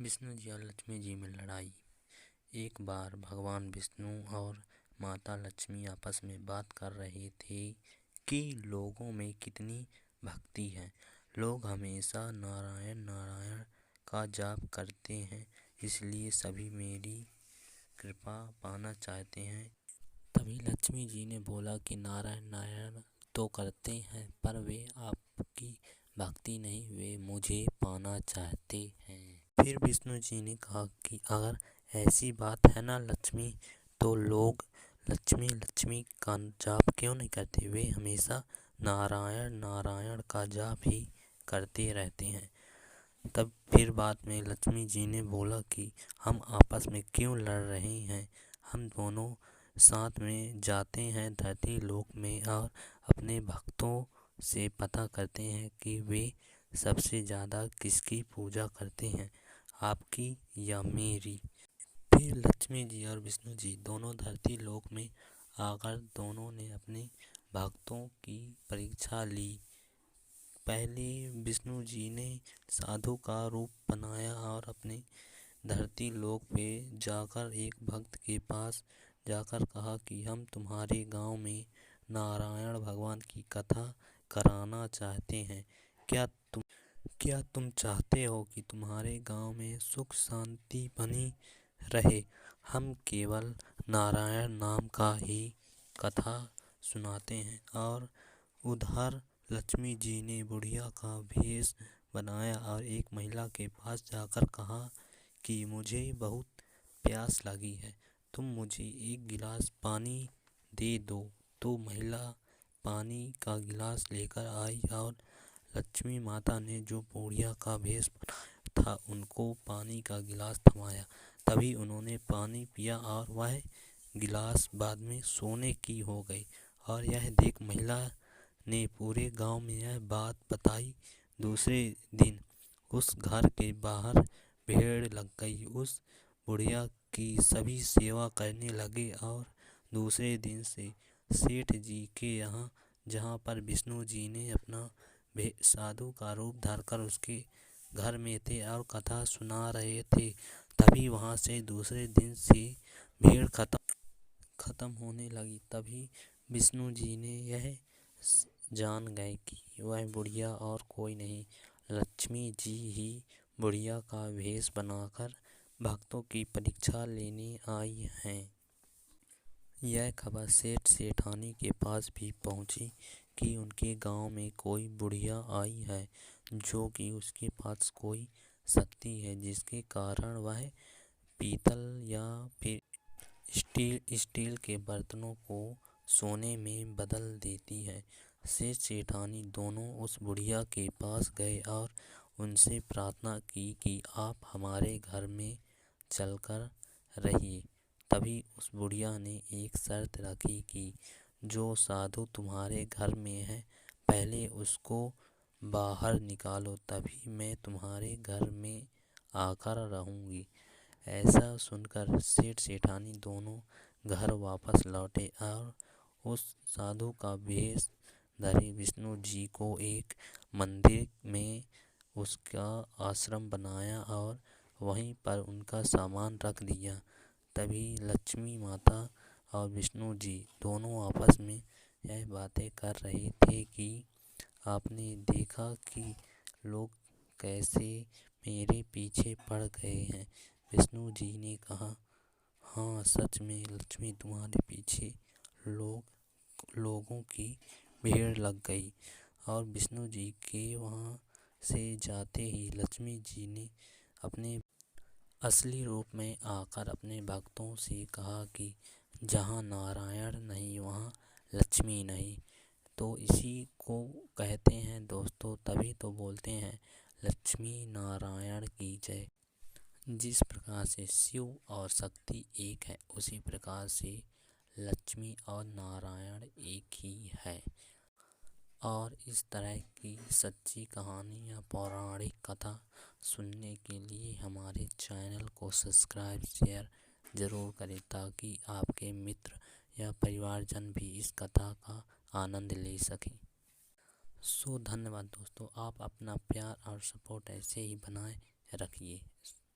विष्णु जी और लक्ष्मी जी में लड़ाई। एक बार भगवान विष्णु और माता लक्ष्मी आपस में बात कर रहे थे कि लोगों में कितनी भक्ति है। लोग हमेशा नारायण नारायण का जाप करते हैं, इसलिए सभी मेरी कृपा पाना चाहते हैं। तभी लक्ष्मी जी ने बोला कि नारायण नारायण तो करते हैं, पर वे आपकी भक्ति नहीं, वे मुझे पाना चाहते हैं। फिर विष्णु जी ने कहा कि अगर ऐसी बात है ना लक्ष्मी, तो लोग लक्ष्मी लक्ष्मी का जाप क्यों नहीं करते? वे हमेशा नारायण नारायण का जाप ही करते रहते हैं। तब फिर बाद में लक्ष्मी जी ने बोला कि हम आपस में क्यों लड़ रहे हैं, हम दोनों साथ में जाते हैं धरती लोक में और अपने भक्तों से पता करते हैं कि वे सबसे ज़्यादा किसकी पूजा करते हैं, आपकी या मेरी। फिर लक्ष्मी जी और विष्णु जी दोनों धरती लोक में आकर दोनों ने अपने भक्तों की परीक्षा ली। पहले विष्णु जी ने साधु का रूप बनाया और अपने धरती लोक पे जाकर एक भक्त के पास जाकर कहा कि हम तुम्हारे गांव में नारायण भगवान की कथा कराना चाहते हैं। क्या तुम चाहते हो कि तुम्हारे गांव में सुख शांति बनी रहे? हम केवल नारायण नाम का ही कथा सुनाते हैं। और उधर लक्ष्मी जी ने बुढ़िया का भेष बनाया और एक महिला के पास जाकर कहा कि मुझे बहुत प्यास लगी है, तुम मुझे एक गिलास पानी दे दो। तो महिला पानी का गिलास लेकर आई और लक्ष्मी माता ने जो बुढ़िया का भेष बनाया था उनको पानी का गिलास थमाया। तभी उन्होंने पानी पिया और वह गिलास बाद में सोने की हो गई। और यह देख महिला ने पूरे गांव में यह बात बताई। दूसरे दिन उस घर के बाहर भीड़ लग गई। उस बुढ़िया की सभी सेवा करने लगे और दूसरे दिन से सेठ जी के यहाँ, जहाँ पर विष्णु जी ने अपना साधु का रूप धरकर उसके घर में थे और कथा सुना रहे थे, तभी वहाँ से दूसरे दिन से भीड़ खत्म होने लगी। तभी विष्णु जी ने यह जान गए कि वह बुढ़िया और कोई नहीं, लक्ष्मी जी ही बुढ़िया का भेष बनाकर भक्तों की परीक्षा लेने आई हैं। यह खबर सेठ सेठानी के पास भी पहुंची कि उनके गांव में कोई बुढ़िया आई है, जो कि उसके पास कोई शक्ति है, जिसके कारण वह पीतल या फिर स्टील के बर्तनों को सोने में बदल देती है। सेठ सेठानी दोनों उस बुढ़िया के पास गए और उनसे प्रार्थना की कि आप हमारे घर में चलकर रहिए। तभी उस बुढ़िया ने एक शर्त रखी कि जो साधु तुम्हारे घर में है, पहले उसको बाहर निकालो, तभी मैं तुम्हारे घर में आकर रहूँगी। ऐसा सुनकर सेठ सेठानी दोनों घर वापस लौटे और उस साधु का भेष धरे विष्णु जी को एक मंदिर में उसका आश्रम बनाया और वहीं पर उनका सामान रख दिया। तभी लक्ष्मी माता और विष्णु जी दोनों आपस में यह बातें कर रहे थे कि आपने देखा कि लोग कैसे मेरे पीछे पड़ गए हैं। विष्णु जी ने कहा, हाँ सच में लक्ष्मी, तुम्हारे पीछे लोगों की भीड़ लग गई। और विष्णु जी के वहाँ से जाते ही लक्ष्मी जी ने अपने असली रूप में आकर अपने भक्तों से कहा कि जहाँ नारायण नहीं वहाँ लक्ष्मी नहीं। तो इसी को कहते हैं दोस्तों, तभी तो बोलते हैं लक्ष्मी नारायण की जय। जिस प्रकार से शिव और शक्ति एक है, उसी प्रकार से लक्ष्मी और नारायण एक ही है। और इस तरह की सच्ची कहानी या पौराणिक कथा सुनने के लिए हमारे चैनल को सब्सक्राइब शेयर ज़रूर करें, ताकि आपके मित्र या परिवारजन भी इस कथा का आनंद ले सकें। धन्यवाद दोस्तों, आप अपना प्यार और सपोर्ट ऐसे ही बनाए रखिए।